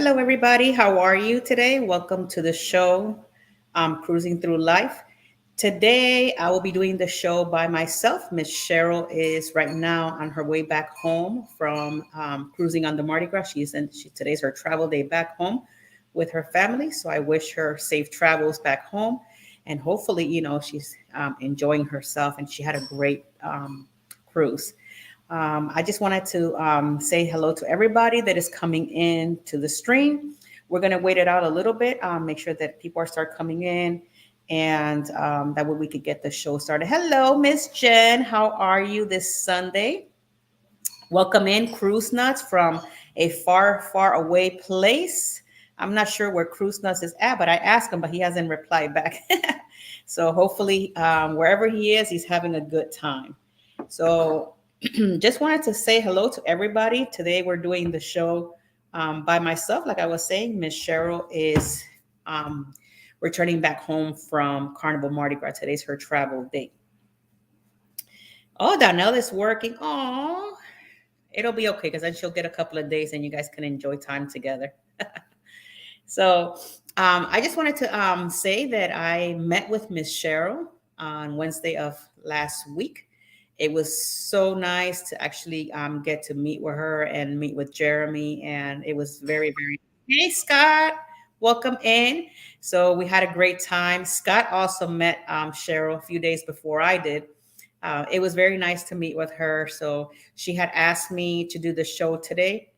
Hello, everybody. How are you today? Welcome to the show, Cruising Through Life. Today, I will be doing the show by myself. Miss Sheryl is right now on her way back home from cruising on the Mardi Gras. Today's her travel day back home with her family. So I wish her safe travels back home, and hopefully, she's enjoying herself and she had a great cruise. I just wanted to say hello to everybody that is coming in to the stream. We're going to wait it out a little bit, make sure that people are start coming in, and that way we could get the show started. Hello, Miss Jen. How are you this Sunday? Welcome in, Cruise Nuts from a far, far away place. I'm not sure where Cruise Nuts is at, but I asked him, but he hasn't replied back. So hopefully, wherever he is, he's having a good time. So just wanted to say hello to everybody. Today we're doing the show by myself. Like I was saying, Miss Sheryl is returning back home from Carnival Mardi Gras. Today's her travel date. Oh, Donnell is working. Oh, it'll be okay because then she'll get a couple of days and you guys can enjoy time together. So I just wanted to say that I met with Miss Sheryl on Wednesday of last week. It was so nice to actually get to meet with her and meet with Jeremy, and it was very, very. Hey, Scott, welcome in. So we had a great time. Scott also met Sheryl a few days before I did. It was very nice to meet with her. So she had asked me to do the show today.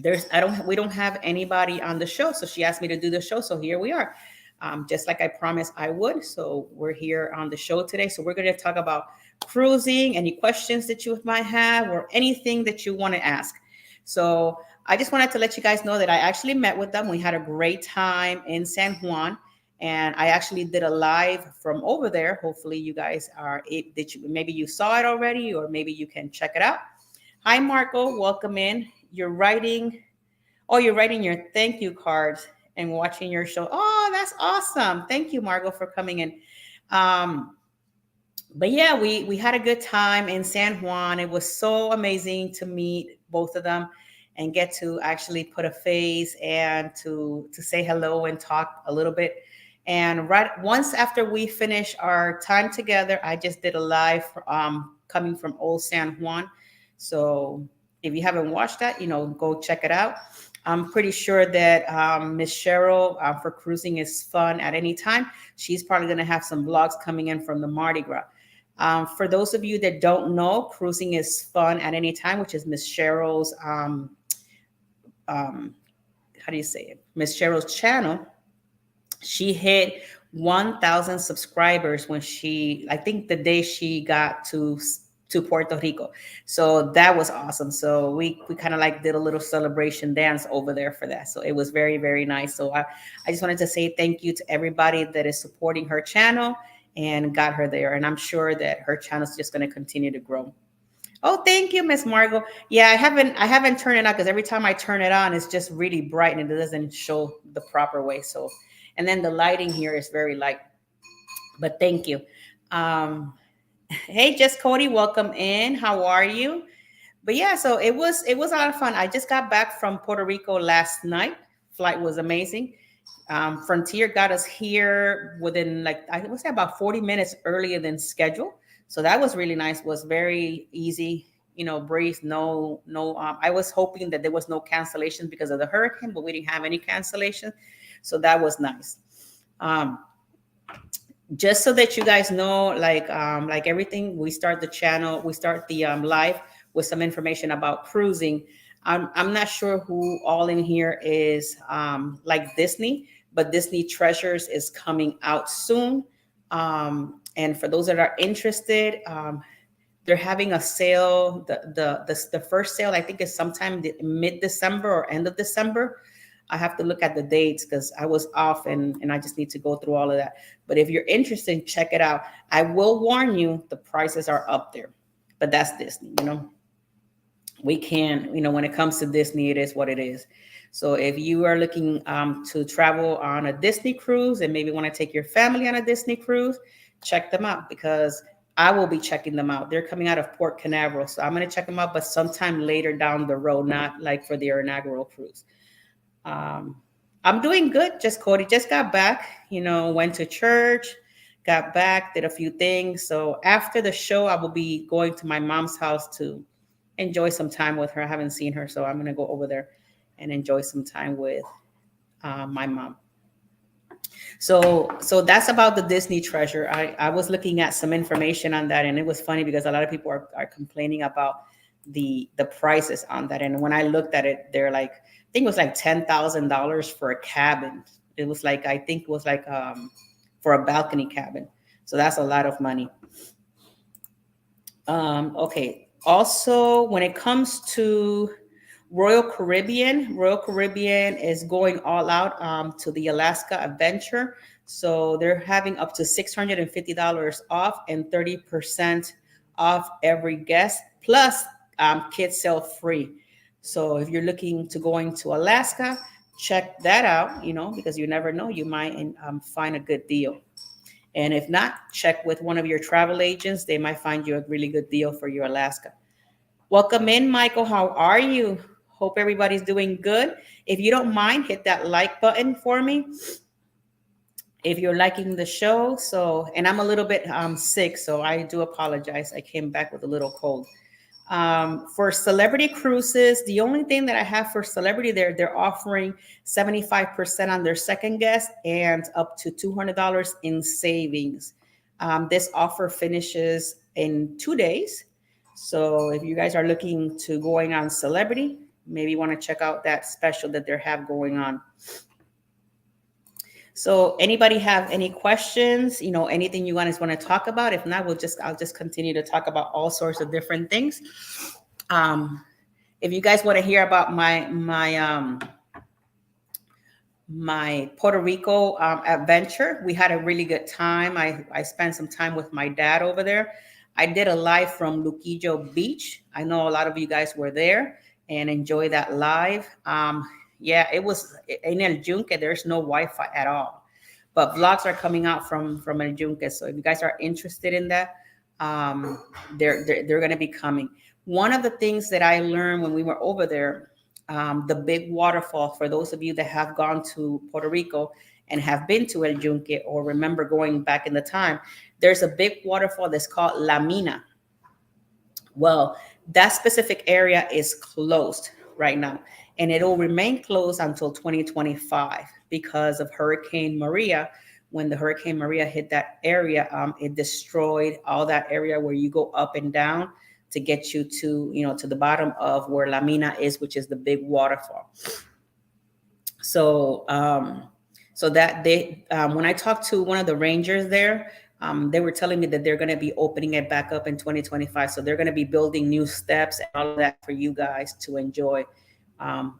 We don't have anybody on the show, so she asked me to do the show. So here we are, just like I promised I would. So we're here on the show today. So we're going to talk about cruising, any questions that you might have, or anything that you want to ask. So I just wanted to let you guys know that I actually met with them. We had a great time in San Juan, and I actually did a live from over there. Hopefully, you guys maybe you saw it already, or maybe you can check it out. Hi, Marco. Welcome in. You're writing your thank you cards and watching your show. Oh, that's awesome. Thank you, Margot, for coming in. But yeah, we had a good time in San Juan. It was so amazing to meet both of them and get to actually put a face and to say hello and talk a little bit. And right once after we finished our time together, I just did a live coming from Old San Juan. So if you haven't watched that, go check it out. I'm pretty sure that Miss Sheryl for Cruising is Fun at Any Time. She's probably going to have some vlogs coming in from the Mardi Gras. For those of you that don't know, Cruising is Fun at Any Time, which is Miss Sheryl's, how do you say it? Miss Sheryl's channel. She hit 1,000 subscribers I think the day she got to Puerto Rico. So that was awesome. So we kind of like did a little celebration dance over there for that. So it was very, very nice. So I just wanted to say thank you to everybody that is supporting her channel and got her there. And I'm sure that her channel is just going to continue to grow. Oh, thank you, Miss Margot. Yeah, I haven't turned it on because every time I turn it on, it's just really bright and it doesn't show the proper way. So, and then the lighting here is very light. But thank you. Hey, Just Cody, welcome in. How are you? But yeah, so it was a lot of fun. I just got back from Puerto Rico last night. Flight was amazing. Frontier got us here within I would say about 40 minutes earlier than scheduled. So that was really nice. It was very easy, breeze. No. I was hoping that there was no cancellation because of the hurricane, but we didn't have any cancellation. So that was nice. Just so that you guys know, like everything, we start the live with some information about cruising. I'm not sure who all in here is like Disney, but Disney Treasures is coming out soon. And for those that are interested, they're having a sale. The first sale, I think, is sometime mid-December or end of December. I have to look at the dates because I was off and I just need to go through all of that. But if you're interested, check it out. I will warn you, the prices are up there, but that's Disney, We can, when it comes to Disney, it is what it is. So if you are looking to travel on a Disney cruise and maybe want to take your family on a Disney cruise, check them out because I will be checking them out. They're coming out of Port Canaveral. So I'm going to check them out, but sometime later down the road, not like for their inaugural cruise. Um, I'm doing good. Just Cody just got back, went to church, got back, did a few things. So after the show, I will be going to my mom's house to enjoy some time with her. I haven't seen her, so I'm going to go over there and enjoy some time with my mom. So that's about the Disney treasure. I was looking at some information on that, and it was funny because a lot of people are complaining about the prices on that. And when I looked at it, they're like, I think it was like $10,000 for a cabin. It was like, I think it was like for a balcony cabin. So that's a lot of money. Okay. Also, when it comes to Royal Caribbean is going all out to the Alaska Adventure. So they're having up to $650 off and 30% off every guest, plus kids sell free. So if you're looking to going to Alaska, check that out, because you never know, you might find a good deal. And if not, check with one of your travel agents. They might find you a really good deal for your Alaska. Welcome in, Michael. How are you? Hope everybody's doing good. If you don't mind, hit that like button for me if you're liking the show. So, and I'm a little bit sick, so I do apologize. I came back with a little cold. For celebrity cruises, the only thing that I have for celebrity they're offering 75% on their second guest and up to $200 in savings. This offer finishes in 2 days. So if you guys are looking to going on celebrity, maybe you want to check out that special that they have going on. So anybody have any questions, anything you guys want to talk about? If not, I'll just continue to talk about all sorts of different things. If you guys want to hear about my Puerto Rico adventure, we had a really good time. I spent some time with my dad over there. I did a live from Luquillo Beach. I know a lot of you guys were there and enjoy that live. Yeah, it was in El Yunque. There's no Wi-Fi at all, but vlogs are coming out from El Yunque. So if you guys are interested in that, they're going to be coming. One of the things that I learned when we were over there, the big waterfall, for those of you that have gone to Puerto Rico and have been to El Yunque or remember going back in the time, there's a big waterfall that's called La Mina. Well, that specific area is closed right now, and it'll remain closed until 2025 because of Hurricane Maria. When the Hurricane Maria hit that area, it destroyed all that area where you go up and down to get you to the bottom of where La Mina is, which is the big waterfall. So that they when I talked to one of the rangers there, they were telling me that they're going to be opening it back up in 2025. So they're going to be building new steps and all of that for you guys to enjoy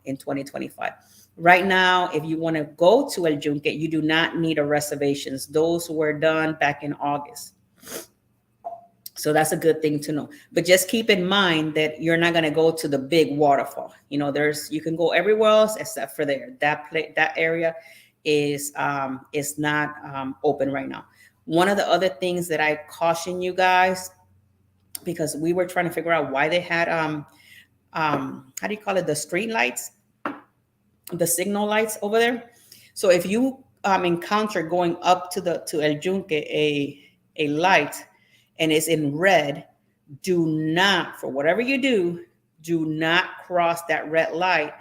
in 2025. Right now, if you want to go to El Yunque, you do not need a reservations. Those were done back in August. So that's a good thing to know. But just keep in mind that you're not going to go to the big waterfall. You can go everywhere else except for there. That area is not open right now. One of the other things that I caution you guys, because we were trying to figure out why they had how do you call it, the street lights, the signal lights over there. So if you encounter going up to El Yunque a light and it's in red, do not, for whatever you do not cross that red light,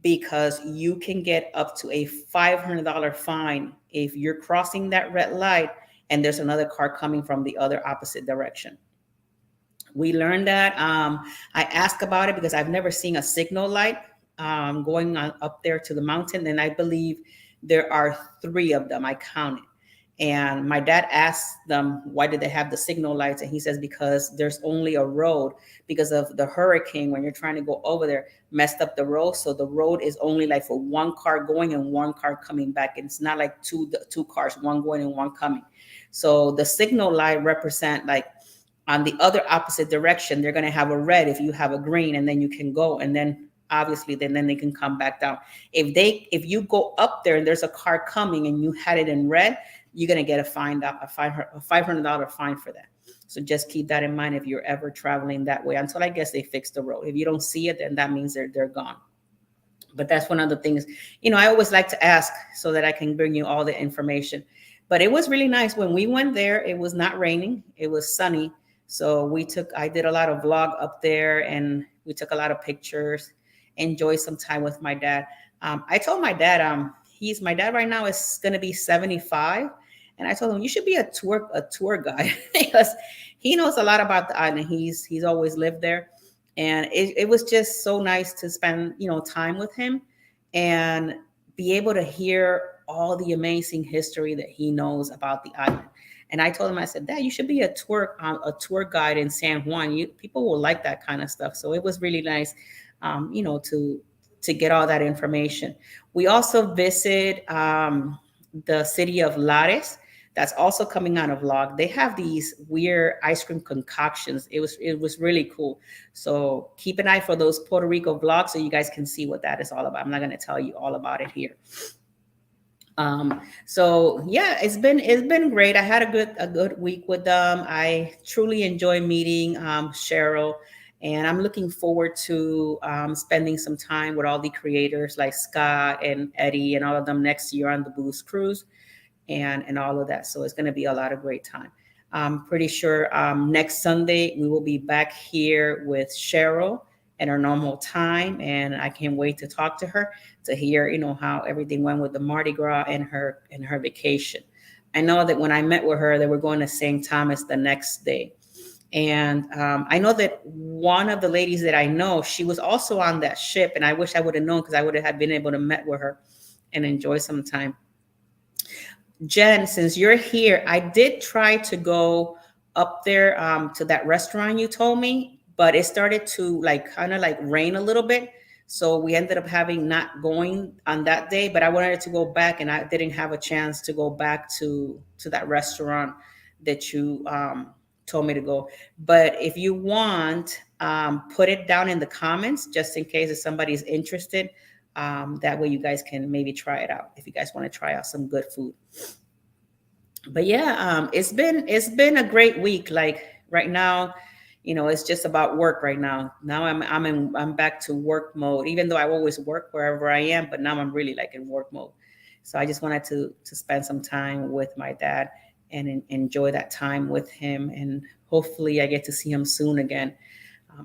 because you can get up to a $500 fine if you're crossing that red light and there's another car coming from the other opposite direction. We learned that. I asked about it because I've never seen a signal light going on up there to the mountain, and I believe there are 3 of them. I counted. And my dad asked them, why did they have the signal lights? And he says, because there's only a road because of the hurricane. When you're trying to go over there, messed up the road. So the road is only like for 1 car going and 1 car coming back. And it's not like two cars, 1 going and 1 coming. So the signal light represent like on the other opposite direction, they're going to have a red if you have a green, and then you can go. And then obviously then they can come back down. If you go up there and there's a car coming and you had it in red, you're going to get a $500 fine for that. So just keep that in mind if you're ever traveling that way, until I guess they fix the road. If you don't see it, then that means they're gone. But that's one of the things, I always like to ask so that I can bring you all the information. But it was really nice when we went there. It was not raining, it was sunny. So I did a lot of vlog up there, and we took a lot of pictures, enjoyed some time with my dad. I told my dad, he's my dad right now is going to be 75. And I told him, you should be a tour guide because he knows a lot about the island. He's always lived there, and it was just so nice to spend time with him and be able to hear all the amazing history that he knows about the island. And I told him, I said, Dad, you should be a tour guide in San Juan. People will like that kind of stuff. So it was really nice, to get all that information. We also visit the city of Lares. That's also coming on a vlog. They have these weird ice cream concoctions. It was really cool. So keep an eye for those Puerto Rico vlogs so you guys can see what that is all about. I'm not going to tell you all about it here. So yeah, it's been great. I had a good week with them. I truly enjoy meeting Sheryl, and I'm looking forward to spending some time with all the creators like Scott and Eddie and all of them next year on the Boost Cruise, and all of that. So it's going to be a lot of great time. I'm pretty sure next Sunday we will be back here with Sheryl at our normal time, and I can't wait to talk to her to hear how everything went with the Mardi Gras and her vacation. I know that when I met with her, they were going to St. Thomas the next day. And I know that one of the ladies that I know, she was also on that ship, and I wish I would have known because I would have been able to met with her and enjoy some time. Jen, since you're here, I did try to go up there to that restaurant you told me, but it started to like kind of like rain a little bit. So we ended up having not going on that day, but I wanted to go back and I didn't have a chance to go back to that restaurant that you told me to go. But if you want, put it down in the comments just in case if somebody's interested. That way you guys can maybe try it out if you guys want to try out some good food. But yeah, it's been a great week. Like right now, it's just about work right now. Now I'm back to work mode, even though I always work wherever I am, but now I'm really like in work mode. So I just wanted to spend some time with my dad and enjoy that time with him, and hopefully I get to see him soon again.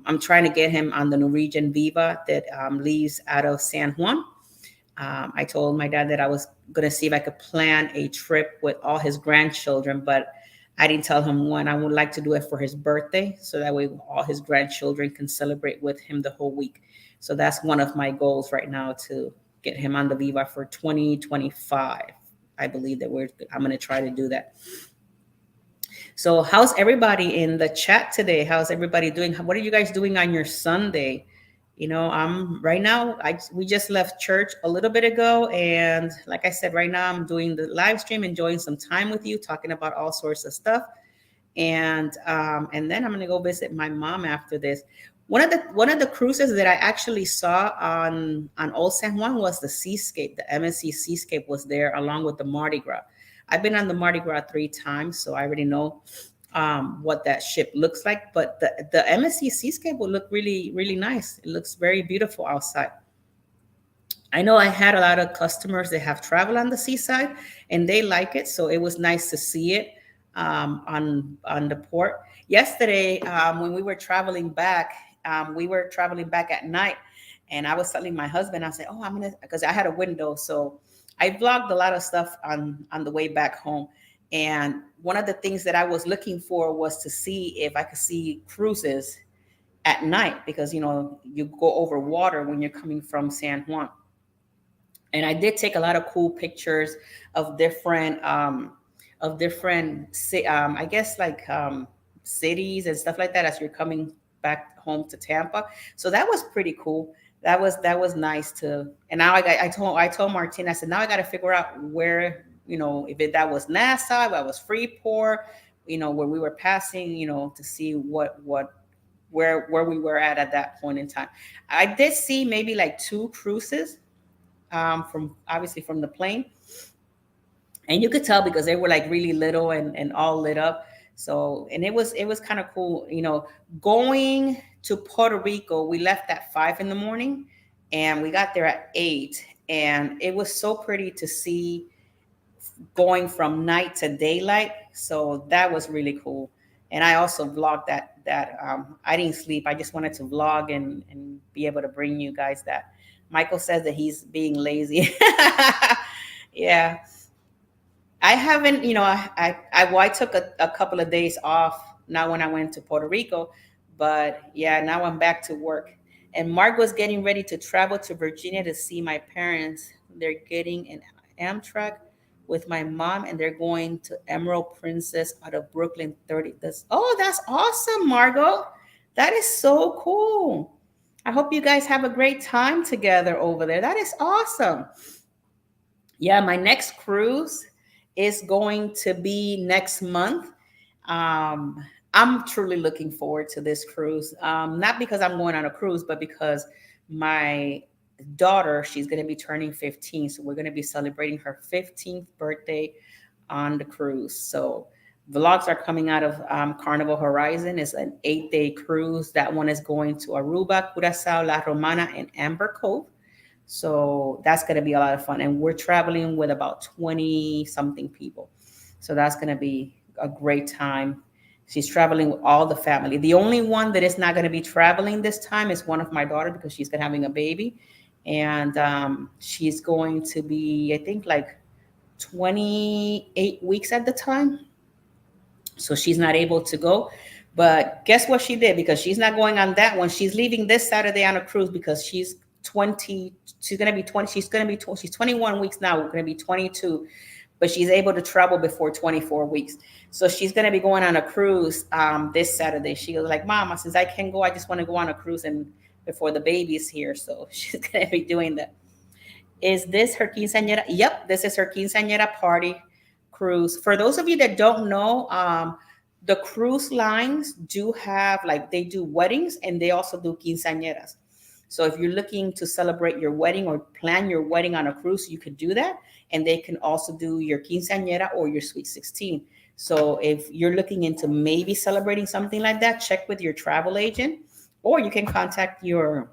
I'm trying to get him on the Norwegian Viva that leaves out of San Juan. I told my dad that I was going to see if I could plan a trip with all his grandchildren, but I didn't tell him when. I would like to do it for his birthday, so that way all his grandchildren can celebrate with him the whole week. So that's one of my goals right now, to get him on the Viva for 2025. I believe that I'm going to try to do that. So how's everybody in the chat today? How's everybody doing? What are you guys doing on your Sunday? I'm right now, we just left church a little bit ago. And like I said, right now I'm doing the live stream, enjoying some time with you, talking about all sorts of stuff. And then I'm going to go visit my mom after this. One of the cruises that I actually saw on Old San Juan was the Seascape. The MSC Seascape was there along with the Mardi Gras. I've been on the Mardi Gras 3 times, so I already know what that ship looks like. But the MSC Seascape will look really, really nice. It looks very beautiful outside. I know I had a lot of customers that have traveled on the seaside and they like it. So it was nice to see it on the port. Yesterday, when we were traveling back at night, and I was telling my husband, I said, oh, because I had a window. So I vlogged a lot of stuff on the way back home. And one of the things that I was looking for was to see if I could see cruises at night, because, you go over water when you're coming from San Juan. And I did take a lot of cool pictures of different, I guess like cities and stuff like that as you're coming back home to Tampa. So that was pretty cool. That was nice to. And now I told Martin, I said, now I got to figure out where, if that was Nassau, if that was Freeport, where we were passing, to see where we were at that point in time. I did see maybe like 2 cruises from the plane, and you could tell because they were like really little and all lit up. So, and it was kind of cool, going to Puerto Rico. We left at 5 in the morning, and we got there at 8, and it was so pretty to see going from night to daylight. So that was really cool. And I also vlogged that I didn't sleep. I just wanted to vlog and be able to bring you guys that. Michael says that he's being lazy. Yeah. I haven't, well, I took a couple of days off now when I went to Puerto Rico, but yeah, now I'm back to work. And Mark was getting ready to travel to Virginia to see my parents. They're getting an Amtrak with my mom, and they're going to Emerald Princess out of Brooklyn 30. That's awesome, Margot. That is so cool. I hope you guys have a great time together over there. That is awesome. Yeah, my next cruise is going to be next month. Um, I'm truly looking forward to this cruise. Not because I'm going on a cruise, but because my daughter, she's going to be turning 15. So we're going to be celebrating her 15th birthday on the cruise. So vlogs are coming out of Carnival Horizon. It's an 8-day cruise. That one is going to Aruba, Curacao, La Romana, and Amber Cove. So that's going to be a lot of fun. And we're traveling with about 20 something people. So that's going to be a great time. She's traveling with all the family. The only one that is not going to be traveling this time is one of my daughters because she's having a baby. And she's going to be, I think, like 28 weeks at the time. So she's not able to go. But guess what she did? Because she's not going on that one. She's leaving this Saturday on a cruise because she's 20. She's going to be 20. She's 21 weeks now. We're going to be 22. But she's able to travel before 24 weeks. So she's going to be going on a cruise this Saturday. She was like, Mama, since I can go, I just want to go on a cruise and before the baby's here. So she's going to be doing that. Is this her quinceañera? Yep, this is her quinceañera party cruise. For those of you that don't know, the cruise lines do have, like, they do weddings and they also do quinceañeras. So if you're looking to celebrate your wedding or plan your wedding on a cruise, you could do that. And they can also do your quinceañera or your sweet 16. So if you're looking into maybe celebrating something like that, check with your travel agent, or you can contact your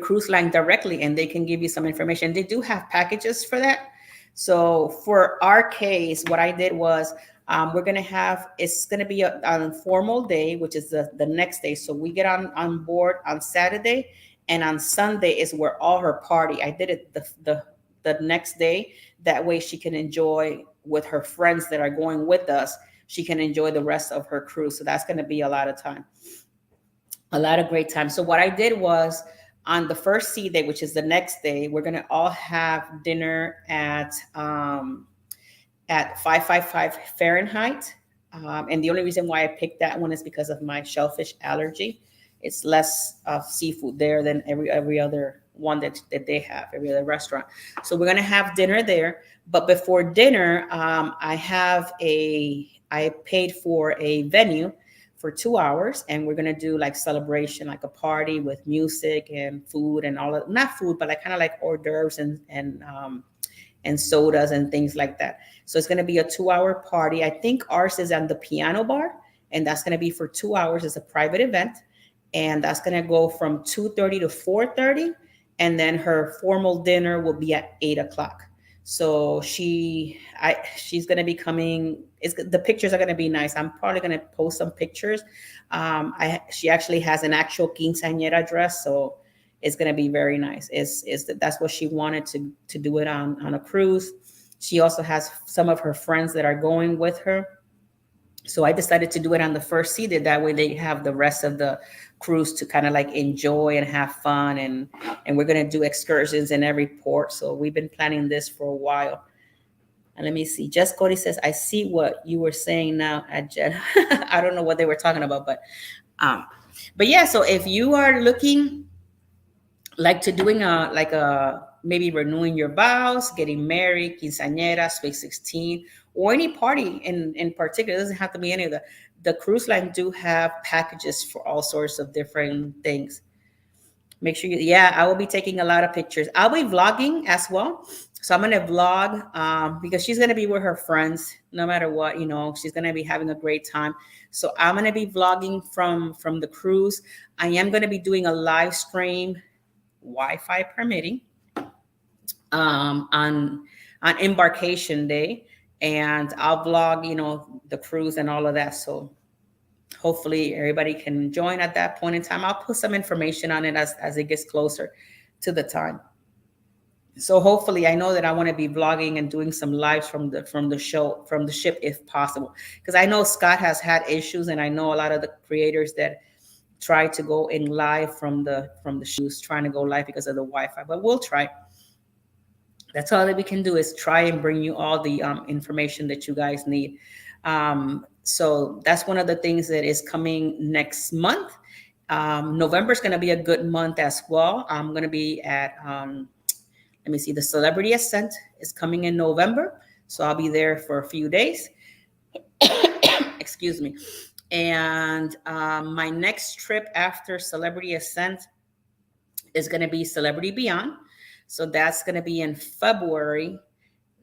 cruise line directly and they can give you some information. They do have packages for that. So for our case, what I did was it's going to be an formal day, which is the next day. So we get on board on Saturday, and on Sunday is where all her party. I did it the next day. That way she can enjoy with her friends that are going with us. She can enjoy the rest of her cruise. So that's going to be a lot of time, a lot of great time. So what I did was, on the first sea day, which is the next day, we're going to all have dinner at 555 Fahrenheit. And the only reason why I picked that one is because of my shellfish allergy. It's less seafood there than every other one that they have, every other restaurant. So we're going to have dinner there. But before dinner, I paid for a venue for 2 hours, and we're gonna do like celebration, like a party with music and food and all of, not food, but like kind of like hors d'oeuvres and sodas and things like that. So it's gonna be a 2 hour party. I think ours is on the piano bar, and that's gonna be for 2 hours. It's a private event, and that's gonna go from 2:30 to 4:30, and then her formal dinner will be at 8 o'clock. So she's gonna be coming. The pictures are gonna be nice. I'm probably gonna post some pictures. She actually has an actual quinceañera dress, so it's gonna be very nice. That's what she wanted to do it on a cruise. She also has some of her friends that are going with her. So I decided to do it on the first sea. That way they have the rest of the cruise to kind of like enjoy and have fun. And we're going to do excursions in every port. So we've been planning this for a while. And let me see. Jess Cody says, I see what you were saying now at Jen. I don't know what they were talking about, but yeah. So if you are looking like to doing maybe renewing your vows, getting married, quinceañera, sweet 16, or any party in particular, it doesn't have to be any of the cruise line do have packages for all sorts of different things. Make sure I will be taking a lot of pictures. I'll be vlogging as well. So I'm going to vlog because she's going to be with her friends no matter what, she's going to be having a great time. So I'm going to be vlogging from the cruise. I am going to be doing a live stream Wi-Fi permitting, on embarkation day, and I'll vlog, the cruise and all of that. So hopefully everybody can join at that point in time. I'll put some information on it as it gets closer to the time. So hopefully, I know that I want to be vlogging and doing some lives from the ship if possible, because I know Scott has had issues, and I know a lot of the creators that try to go in live from the shoes, trying to go live because of the Wi-Fi. But we'll try. That's all that we can do, is try and bring you all the information that you guys need. So that's one of the things that is coming next month. November is going to be a good month as well. I'm going to be at, let me see, the Celebrity Ascent is coming in November. So I'll be there for a few days. Excuse me. And my next trip after Celebrity Ascent is going to be Celebrity Beyond. So that's going to be in February.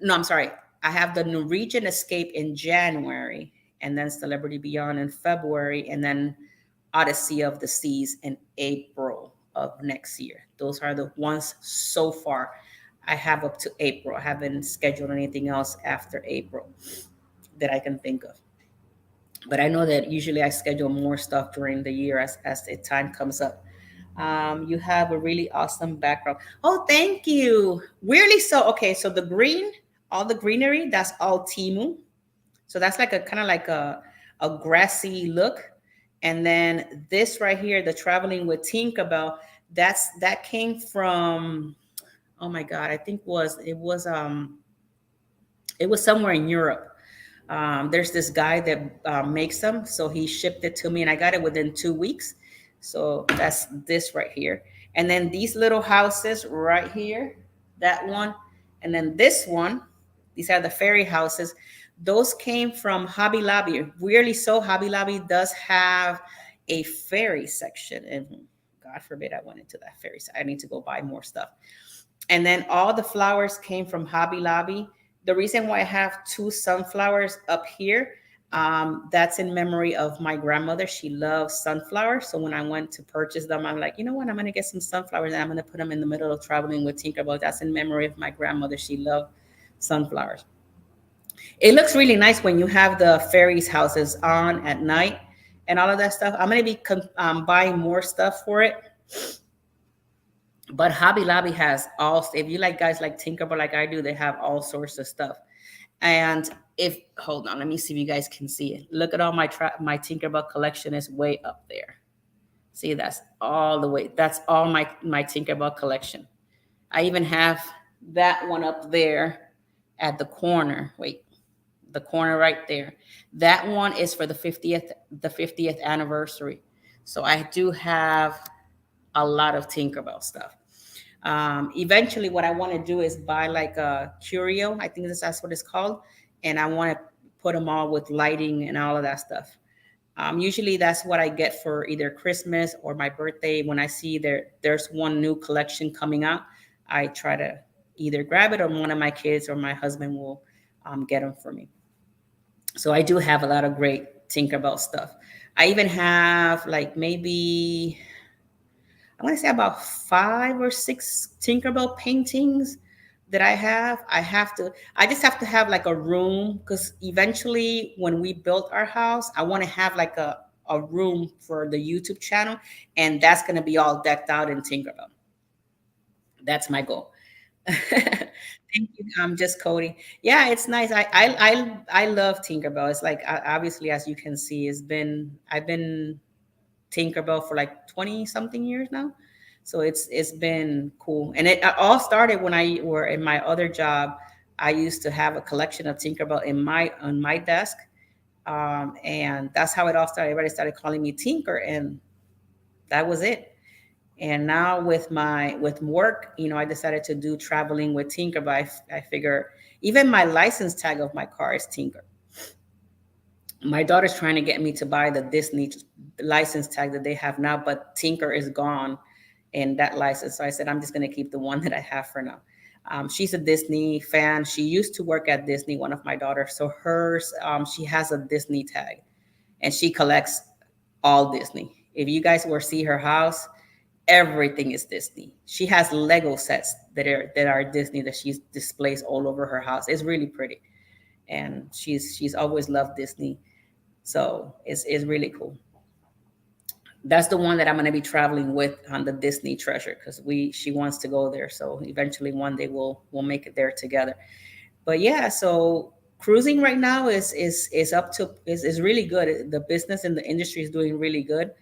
No, I'm sorry. I have the Norwegian Escape in January, and then Celebrity Beyond in February, and then Odyssey of the Seas in April of next year. Those are the ones so far. I have up to April. I haven't scheduled anything else after April that I can think of. But I know that usually I schedule more stuff during the year as the time comes up. You have a really awesome background. Oh, thank you. Weirdly so. Okay, so the green, all the greenery, that's all Timu. So that's like a kind of like a grassy look. And then this right here, the Traveling with Tinkerbell, that came from, oh my God, I think it was somewhere in Europe. There's this guy that makes them, so he shipped it to me, and I got it within 2 weeks. So that's this right here, and then these little houses right here, that one, and then this one. These are the fairy houses. Those came from Hobby Lobby. Weirdly so, Hobby Lobby does have a fairy section, and God forbid I went into that fairy. I need to go buy more stuff. And then all the flowers came from Hobby Lobby. The reason why I have two sunflowers up here, that's in memory of my grandmother. She loves sunflowers. So when I went to purchase them, I'm like, you know what? I'm going to get some sunflowers, and I'm going to put them in the middle of Traveling with Tinkerbell. That's in memory of my grandmother. She loved sunflowers. It looks really nice when you have the fairies houses on at night and all of that stuff. I'm going to be buying more stuff for it. But Hobby Lobby has all, if you like guys like Tinkerbell like I do, they have all sorts of stuff. And hold on, let me see if you guys can see it. Look at all my Tinkerbell collection is way up there. See, that's all the way. That's all my Tinkerbell collection. I even have that one up there at the corner. Wait, the corner right there. That one is for the 50th anniversary. So I do have a lot of Tinkerbell stuff. Eventually, what I want to do is buy like a curio. I think that's what it's called. And I want to put them all with lighting and all of that stuff. Usually that's what I get for either Christmas or my birthday. When I see there's one new collection coming out, I try to either grab it, or one of my kids or my husband will get them for me. So I do have a lot of great Tinkerbell stuff. I even have like maybe, I want to say about 5 or 6 Tinkerbell paintings that I have. I just have to have like a room, because eventually when we built our house, I want to have like a room for the YouTube channel, and that's going to be all decked out in Tinkerbell. That's my goal. Thank you. I'm just Cody. Yeah, it's nice. I love Tinkerbell. It's like, obviously, as you can see, I've been Tinkerbell for like 20 something years now. So it's been cool. And it all started when I were in my other job. I used to have a collection of Tinkerbell on my desk. And that's how it all started. Everybody started calling me Tinker, and that was it. And now with work, I decided to do Traveling with Tinker, but I figure even my license tag of my car is Tinker. My daughter's trying to get me to buy the Disney license tag that they have now, but Tinker is gone in that license. So I said, I'm just going to keep the one that I have for now. She's a Disney fan. She used to work at Disney, one of my daughters. So hers, she has a Disney tag, and she collects all Disney. If you guys were to see her house, Everything is Disney. She has Lego sets that are Disney that she displays all over her house. It's really pretty, and she's always loved Disney, so it's really cool. That's the one that I'm going to be traveling with on the Disney Treasure, because we she wants to go there. So eventually one day we'll make it there together. But yeah, so cruising right now is up to is really good. The business and the industry is doing really good.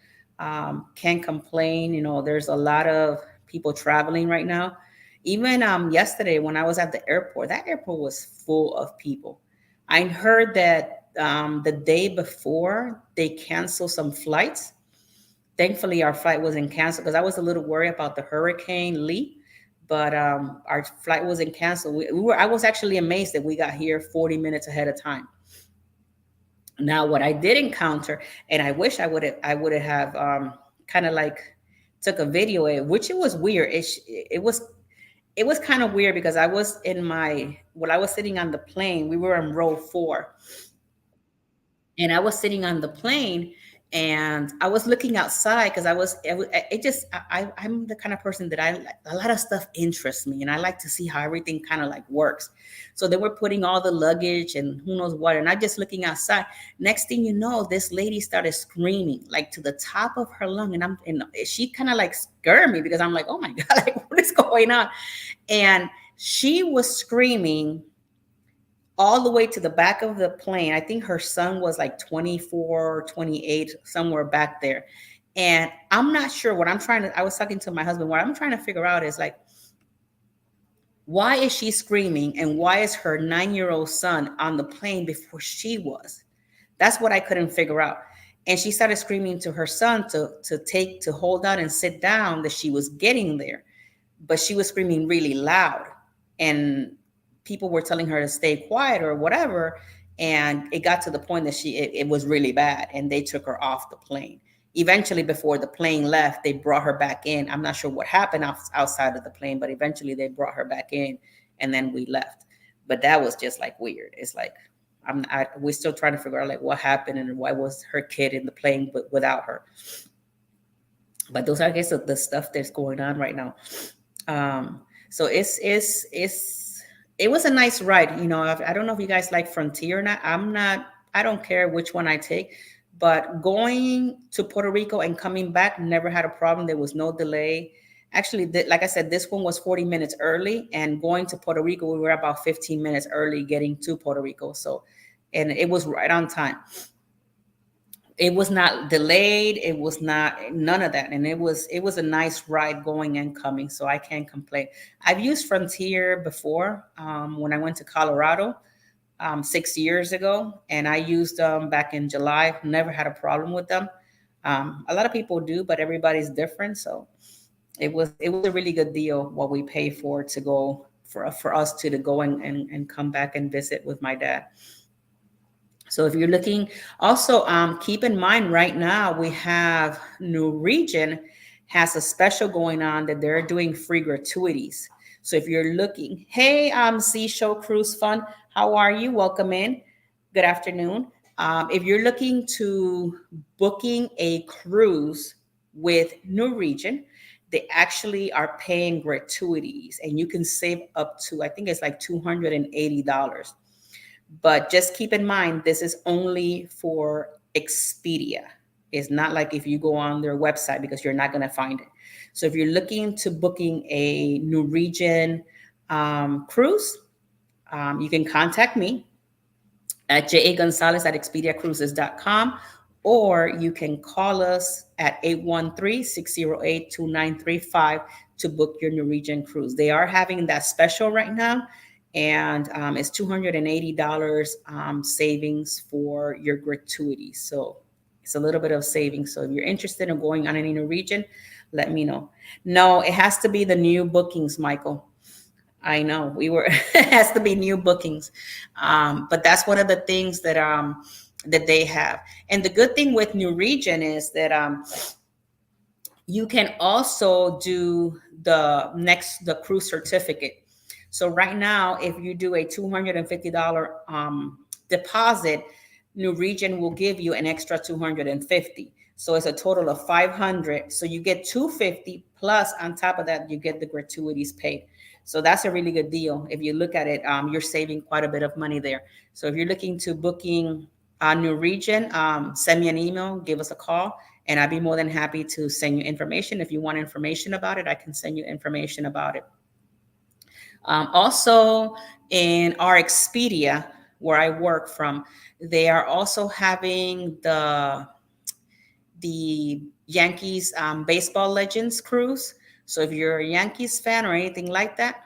Can't complain. There's a lot of people traveling right now. Even yesterday when I was at the airport, that airport was full of people. I heard that the day before they canceled some flights. Thankfully, our flight wasn't canceled because I was a little worried about the Hurricane Lee, but our flight wasn't canceled. I was actually amazed that we got here 40 minutes ahead of time. Now, what I did encounter, and I wish I would have kind of like took a video of it, which it was weird. It was kind of weird because when I was sitting on the plane, we were in row 4, and I was sitting on the plane and I was looking outside because it just I'm the kind of person that a lot of stuff interests me, and I like to see how everything kind of like works. So they were putting all the luggage and who knows what, and I just looking outside. Next thing you know, this lady started screaming like to the top of her lung, and she kind of like scared me because I'm like, oh my god, like what is going on? And she was screaming all the way to the back of the plane. I think her son was like 24, 28, somewhere back there. And I'm not sure I was talking to my husband, what I'm trying to figure out is like, why is she screaming and why is her 9-year-old son on the plane before she was? That's what I couldn't figure out. And she started screaming to her son to hold on and sit down, that she was getting there. But she was screaming really loud. And people were telling her to stay quiet or whatever. And it got to the point that it was really bad, and they took her off the plane. Eventually, before the plane left, they brought her back in. I'm not sure what happened outside of the plane, but eventually they brought her back in, and then we left. But that was just like weird. It's like we're still trying to figure out like what happened and why was her kid in the plane but without her. But those are, I guess, the stuff that's going on right now. So it was a nice ride. I don't know if you guys like Frontier or not. I don't care which one I take, but going to Puerto Rico and coming back, never had a problem. There was no delay. Actually, like I said, this one was 40 minutes early, and going to Puerto Rico, we were about 15 minutes early getting to Puerto Rico. So, and it was right on time. It was not delayed. It was not none of that, and it was a nice ride going and coming. So I can't complain. I've used Frontier before when I went to Colorado 6 years ago, and I used them back in July. Never had a problem with them. A lot of people do, but everybody's different. So it was a really good deal what we pay for to go for us to go and come back and visit with my dad. So if you're looking, also keep in mind right now we have New Region has a special going on that they're doing free gratuities. So if you're looking, hey, Seashore Cruise Fund, how are you? Welcome in. Good afternoon. If you're looking to booking a cruise with New Region, they actually are paying gratuities, and you can save up to, I think it's like $280. But just keep in mind, this is only for Expedia. It's not like if you go on their website, because you're not going to find it. So if you're looking to booking a New Region cruise, you can contact me at jagonzalez@expediacruises.com, or you can call us at 813-608-2935 to book your New Region cruise. They are having that special right now, and it's $280 savings for your gratuity. So it's a little bit of savings. So if you're interested in going on any New Region, let me know. No, it has to be the new bookings, Michael. I know it has to be new bookings. But that's one of the things that they have. And the good thing with New Region is that you can also do the cruise certificate. So right now, if you do a $250 deposit, New Region will give you an extra $250. So it's a total of 500. So you get 250 plus on top of that, you get the gratuities paid. So that's a really good deal. If you look at it, you're saving quite a bit of money there. So if you're looking to booking a new region, send me an email, give us a call, and I'd be more than happy to send you information. If you want information about it, I can send you information about it. Also, in our Expedia, where I work from, they are also having the Yankees baseball legends cruise. So if you're a Yankees fan or anything like that,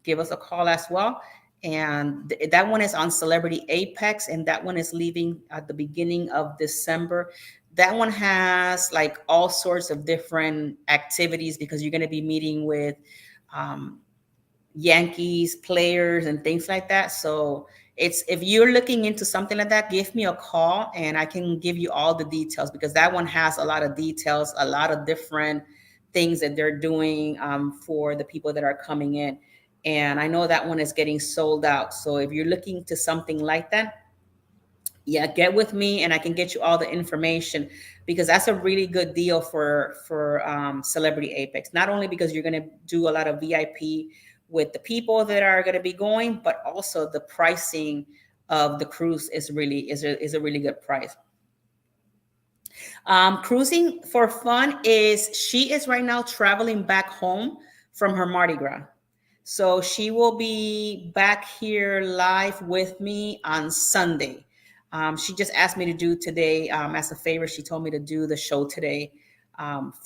give us a call as well. And that one is on Celebrity Apex, and that one is leaving at the beginning of December. That one has like all sorts of different activities because you're going to be meeting with um, Yankees players and things like that. So it's if you're looking into something like that, give me a call and I can give you all the details because that one has a lot of details, a lot of different things that they're doing for the people that are coming in. And I know that one is getting sold out. So if you're looking to something like that, yeah, get with me and I can get you all the information because that's a really good deal for Celebrity Apex. Not only because you're going to do a lot of VIP with the people that are going to be going, but also the pricing of the cruise is is a really good price. Cruising for fun is she is right now traveling back home from her Mardi Gras. So she will be back here live with me on Sunday. She just asked me to do today as a favor. She told me to do the show today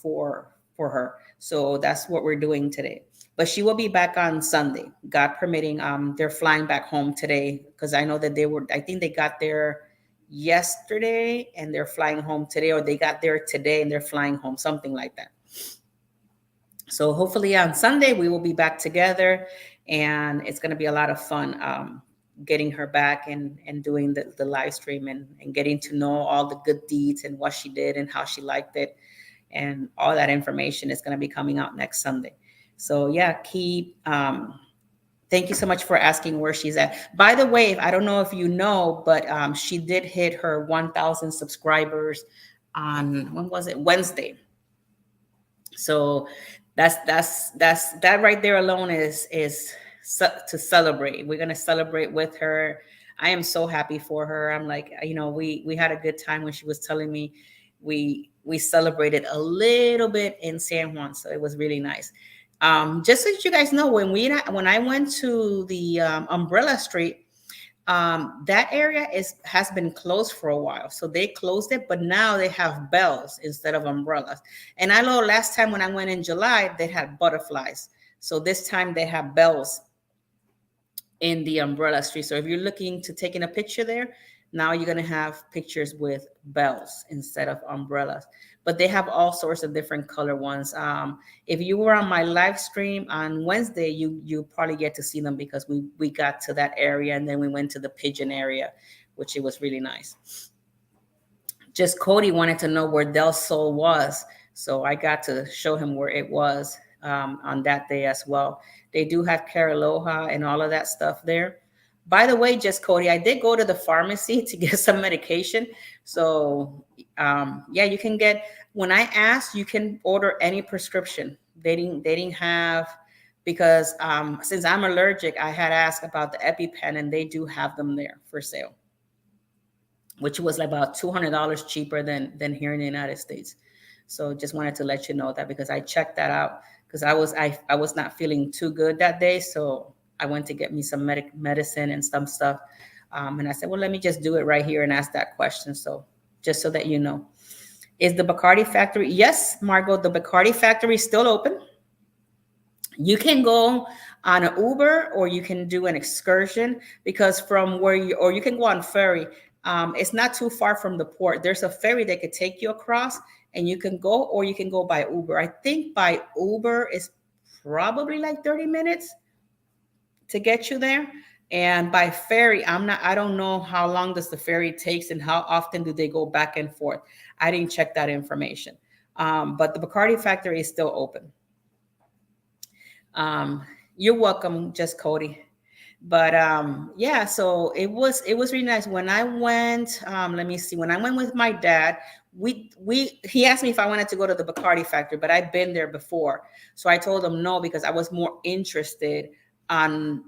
for her. So that's what we're doing today. But she will be back on Sunday, God permitting. They're flying back home today because I know that they were. I think they got there yesterday and they're flying home today, or they got there today and they're flying home, something like that. So hopefully on Sunday we will be back together, and it's going to be a lot of fun getting her back and doing the live stream and getting to know all the good deeds and what she did and how she liked it, and all that information is going to be coming out next Sunday. So yeah, keep. Thank you so much for asking where she's at. By the way, I don't know if you know, but she did hit her 1,000 subscribers on when was it? Wednesday. So that right there alone is to celebrate. We're gonna celebrate with her. I am so happy for her. I'm like, we had a good time when she was telling me we celebrated a little bit in San Juan, so it was really nice. Just so that you guys know, when I went to the Umbrella Street, that area has been closed for a while, so they closed it, but now they have bells instead of umbrellas. And I know last time when I went in July they had butterflies, so this time they have bells in the Umbrella Street. So if you're looking to taking a picture there, now you're going to have pictures with bells instead of umbrellas. But they have all sorts of different color ones. If you were on my live stream on Wednesday, you probably get to see them because we got to that area and then we went to the pigeon area, which it was really nice. Just Cody wanted to know where Del Sol was, so I got to show him where it was on that day as well. They do have Caraloha and all of that stuff there. By the way, just Cody, I did go to the pharmacy to get some medication. So yeah, you can get. When I asked, you can order any prescription. They didn't have, because since I'm allergic, I had asked about the EpiPen, and they do have them there for sale, which was about $200 cheaper than here in the United States. So just wanted to let you know that because I checked that out because I was not feeling too good that day. So I went to get me some medicine and some stuff. And I said, well, let me just do it right here and ask that question. So just so that you know. Is the Bacardi factory? Yes, Margot, the Bacardi factory is still open. You can go on an Uber or you can do an excursion, because from where or you can go on ferry. It's not too far from the port. There's a ferry that could take you across and you can go, or you can go by Uber. I think by Uber is probably like 30 minutes to get you there. And by ferry, I don't know how long does the ferry takes and how often do they go back and forth. I didn't check that information. But the Bacardi factory is still open. You're welcome, just Cody. But yeah, so it was really nice when I went. Let me see. When I went with my dad, we he asked me if I wanted to go to the Bacardi factory, but I've been there before. So I told him no, because I was more interested on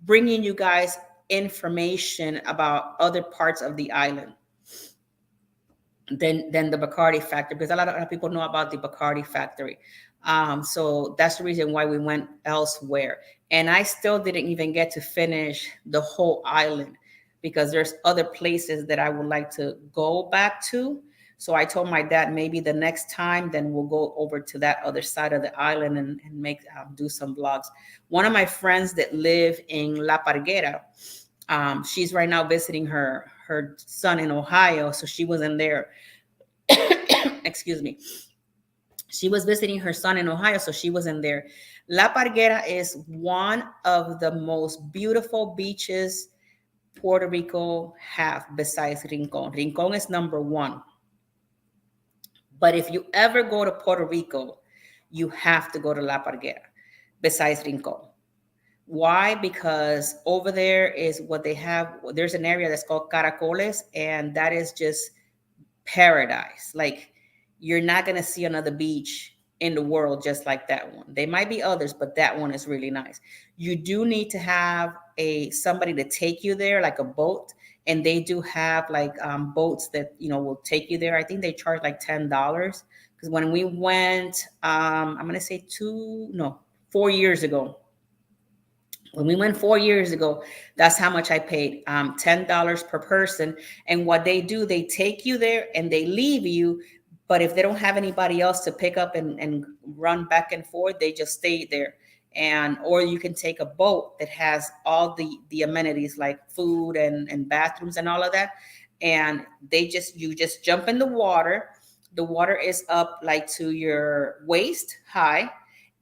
bringing you guys information about other parts of the island than the Bacardi factory, because a lot of people know about the Bacardi factory. So that's the reason why we went elsewhere. And I still didn't even get to finish the whole island, because there's other places that I would like to go back to. So I told my dad maybe the next time, then we'll go over to that other side of the island and make do some vlogs. One of my friends that live in La Parguera, she's right now visiting her son in Ohio, so she wasn't there. Excuse me. She was visiting her son in Ohio, so she wasn't there. La Parguera is one of the most beautiful beaches Puerto Rico have besides Rincon. Rincon is number one. But if you ever go to Puerto Rico, you have to go to La Parguera besides Rincon. Why? Because over there is what they have. There's an area that's called Caracoles, and that is just paradise. Like, you're not going to see another beach in the world just like that one. There might be others, but that one is really nice. You do need to have somebody to take you there, like a boat, and they do have like boats that will take you there. I think they charge like $10, because when we went, I'm gonna say 4 years ago. When we went 4 years ago, that's how much I paid, $10 per person. And what they do, they take you there and they leave you. But if they don't have anybody else to pick up and run back and forth, they just stay there. Or you can take a boat that has all the amenities like food and bathrooms and all of that. And you just jump in the water. The water is up like to your waist high,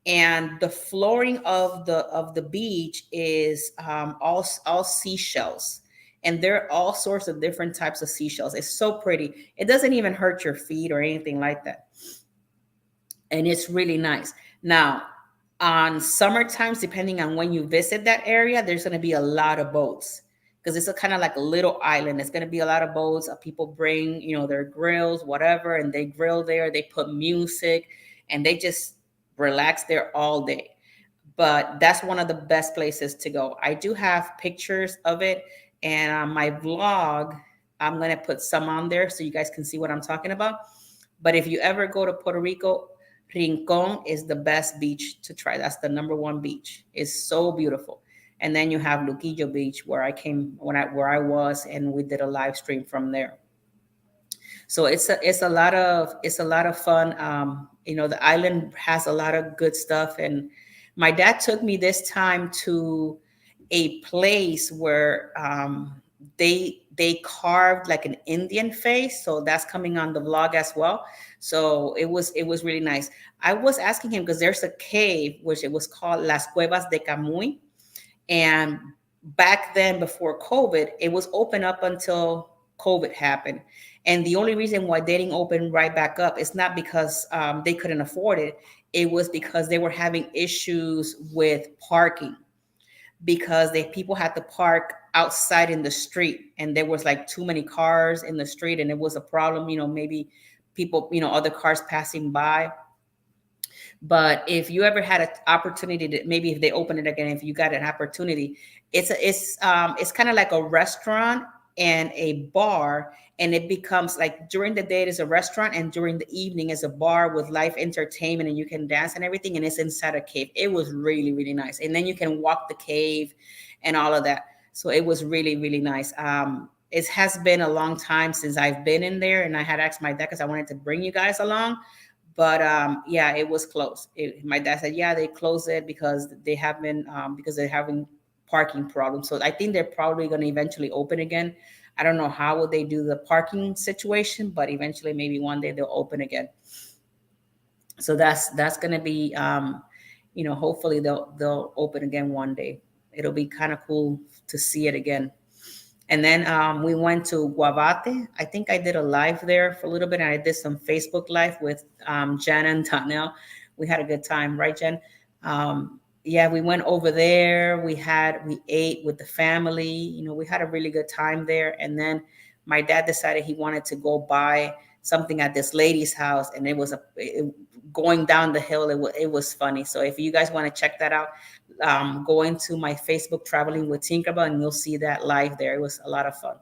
and the flooring of the beach is all seashells, and there are all sorts of different types of seashells. It's so pretty. It doesn't even hurt your feet or anything like that, and it's really nice. Now, on summer times, depending on when you visit that area, there's going to be a lot of boats, because it's a kind of like a little island. It's going to be a lot of boats. People bring their grills, whatever, and they grill there. They put music, and they just relax there all day. But that's one of the best places to go. I do have pictures of it, and on my vlog, I'm going to put some on there so you guys can see what I'm talking about. But if you ever go to Puerto Rico, Rincon is the best beach to try. That's the number one beach. It's so beautiful. And then you have Luquillo Beach, where I came where I was, and we did a live stream from there. So it's a lot of fun. The island has a lot of good stuff. And my dad took me this time to a place where they carved like an Indian face. So that's coming on the vlog as well. So it was really nice. I was asking him, because there's a cave which it was called Las Cuevas de Camuy, and back then, before COVID, it was open up until COVID happened. And the only reason why they didn't open right back up is not because they couldn't afford it. It was because they were having issues with parking, because people had to park outside in the street, and there was like too many cars in the street, and it was a problem. Maybe people, other cars passing by. But if you ever had an opportunity to, maybe if they open it again, if you got an opportunity, it's kind of like a restaurant and a bar, and it becomes like during the day it is a restaurant, and during the evening is a bar with live entertainment, and you can dance and everything, and it's inside a cave. It was really, really nice. And then you can walk the cave and all of that. So it was really, really nice. It has been a long time since I've been in there, and I had asked my dad because I wanted to bring you guys along. But yeah, it was closed. My dad said, yeah, they closed it because they have been because they're having parking problems. So I think they're probably going to eventually open again. I don't know how will they do the parking situation, but eventually, maybe one day they'll open again. So that's going to be, hopefully they'll open again one day. It'll be kind of cool to see it again. And then we went to Guavate. I think I did a live there for a little bit, and I did some Facebook live with Jen and Donnell. We had a good time, right, Jen? Yeah, we went over there. We ate with the family. We had a really good time there. And then my dad decided he wanted to go buy something at this lady's house, and going down the hill. It was funny. So if you guys want to check that out, go into my Facebook, Traveling with Tinkerbell, and you'll see that live there. It was a lot of fun.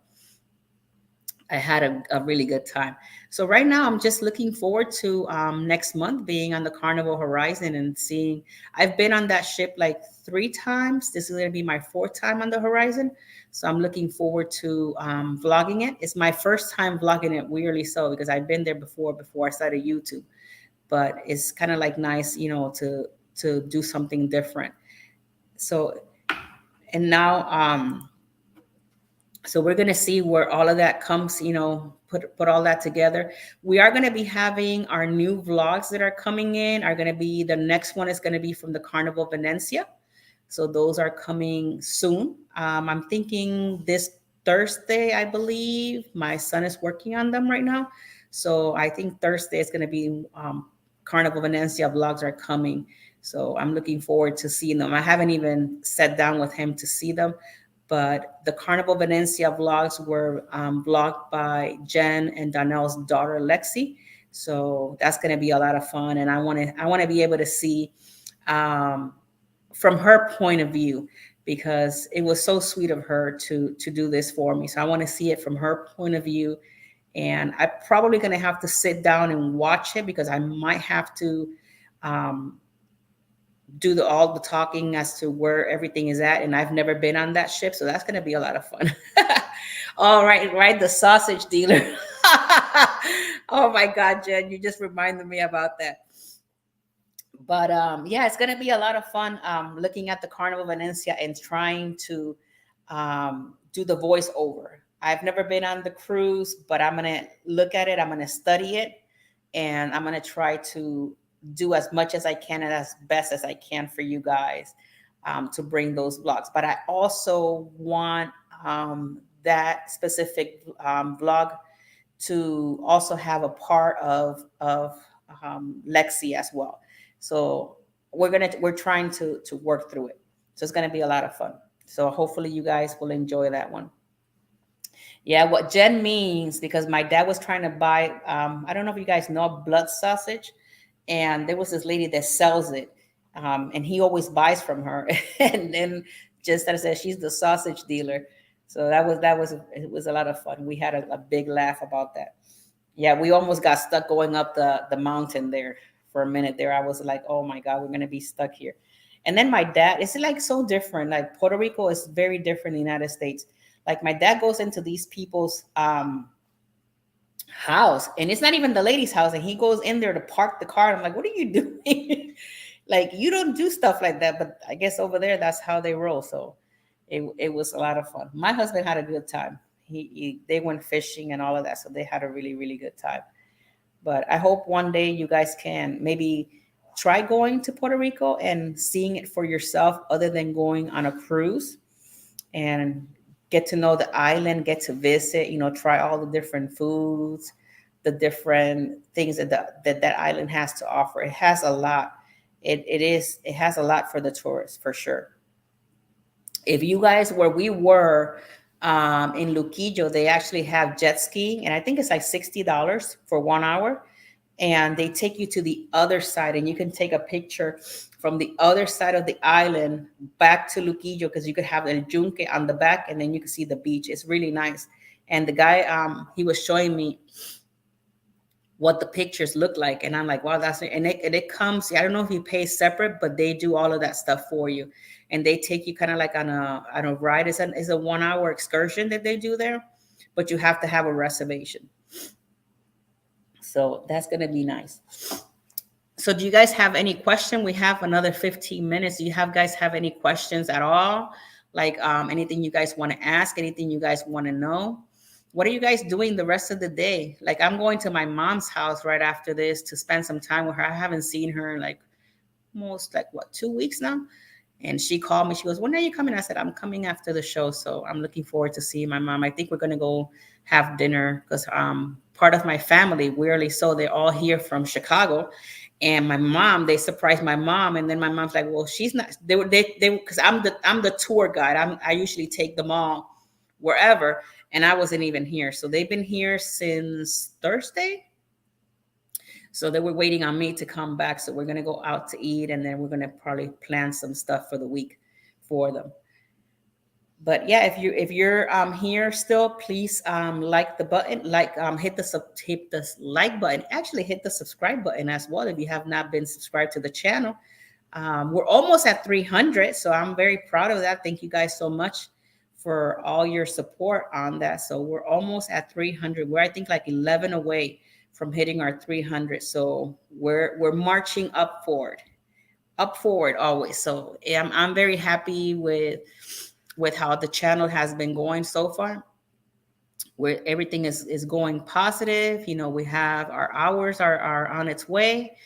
I had a really good time. So right now, I'm just looking forward to next month being on the Carnival Horizon and seeing. I've been on that ship like 3 times. This is going to be my 4th time on the Horizon. So I'm looking forward to vlogging it. It's my first time vlogging it, weirdly so, because I've been there before I started YouTube. But it's kind of like nice, to do something different. So and now so we're going to see where all of that comes, put all that together. We are going to be having our new vlogs that are coming in are going to be, the next one is going to be from the Carnival Venecia. So those are coming soon. I'm thinking this Thursday, I believe. My son is working on them right now. So I think Thursday is going to be Carnival Venecia vlogs are coming. So I'm looking forward to seeing them. I haven't even sat down with him to see them, but the Carnival Venecia vlogs were vlogged by Jen and Donnell's daughter Lexi. So that's going to be a lot of fun, and I want to be able to see from her point of view, because it was so sweet of her to do this for me. So I want to see it from her point of view, and I'm probably going to have to sit down and watch it, because I might have to do all the talking as to where everything is at, and I've never been on that ship, so that's going to be a lot of fun. All right, the sausage dealer. Oh my God, Jen, you just reminded me about that. But yeah, it's going to be a lot of fun looking at the Carnival Valencia and trying to do the voiceover. I've never been on the cruise, but I'm going to look at it, I'm going to study it, and I'm going to try to do as much as I can and as best as I can for you guys to bring those vlogs. But I also want that specific vlog to also have a part of Lexi as well. So we're trying to work through it. So it's gonna be a lot of fun. So hopefully you guys will enjoy that one. Yeah, what Jen means, because my dad was trying to buy, I don't know if you guys know blood sausage, and there was this lady that sells it, and he always buys from her. And then just as I said, she's the sausage dealer. So it was a lot of fun. We had a big laugh about that. Yeah, we almost got stuck going up the mountain there for a minute there. I was like, oh my God, we're gonna be stuck here. And then my dad, it's like so different. Like Puerto Rico is very different in the United States. Like my dad goes into these people's house, and it's not even the lady's house, and he goes in there to park the car. I'm like, what are you doing? Like, you don't do stuff like that, but I guess over there that's how they roll. So it was a lot of fun. My husband had a good time. They went fishing and all of that, so they had a really, really good time. But I hope one day you guys can maybe try going to Puerto Rico and seeing it for yourself, other than going on a cruise, and get to know the island, get to visit, try all the different foods, the different things that island has to offer. It has a lot. It has a lot for the tourists, for sure. If you guys, where we were in Luquillo, they actually have jet skiing, and I think it's like $60 for 1 hour, and they take you to the other side, and you can take a picture from the other side of the island back to Luquillo, because you could have a yunque on the back, and then you can see the beach. It's really nice. And the guy, he was showing me what the pictures look like, and I'm like, wow, that's it. And it comes, I don't know if you pay separate, but they do all of that stuff for you, and they take you kind of like on a ride. It's a 1 hour excursion that they do there, but you have to have a reservation. So that's going to be nice. So do you guys have any question? We have another 15 minutes. Do you guys have any questions at all? Like anything you guys want to ask, anything you guys want to know? What are you guys doing the rest of the day? Like, I'm going to my mom's house right after this to spend some time with her. I haven't seen her in like almost 2 weeks now. And she called me. She goes, when are you coming? I said, I'm coming after the show. So I'm looking forward to seeing my mom. I think we're going to go have dinner, because part of my family, weirdly so, they're all here from Chicago. And my mom, they surprised my mom. And then my mom's like, well, she's not, they because I'm the tour guide. I usually take them all wherever. And I wasn't even here. So they've been here since Thursday. So they were waiting on me to come back. So we're gonna go out to eat, and then we're gonna probably plan some stuff for the week for them. But yeah, if you're here still, please like the button, like hit the like button. Actually, hit the subscribe button as well if you have not been subscribed to the channel. We're almost at 300, so I'm very proud of that. Thank you guys so much for all your support on that. So we're almost at 300. We're, I think, like 11 away from hitting our 300. So we're marching up forward always. So yeah, I'm very happy with how the channel has been going so far. Where everything is going positive. You know, we have our hours are on its way.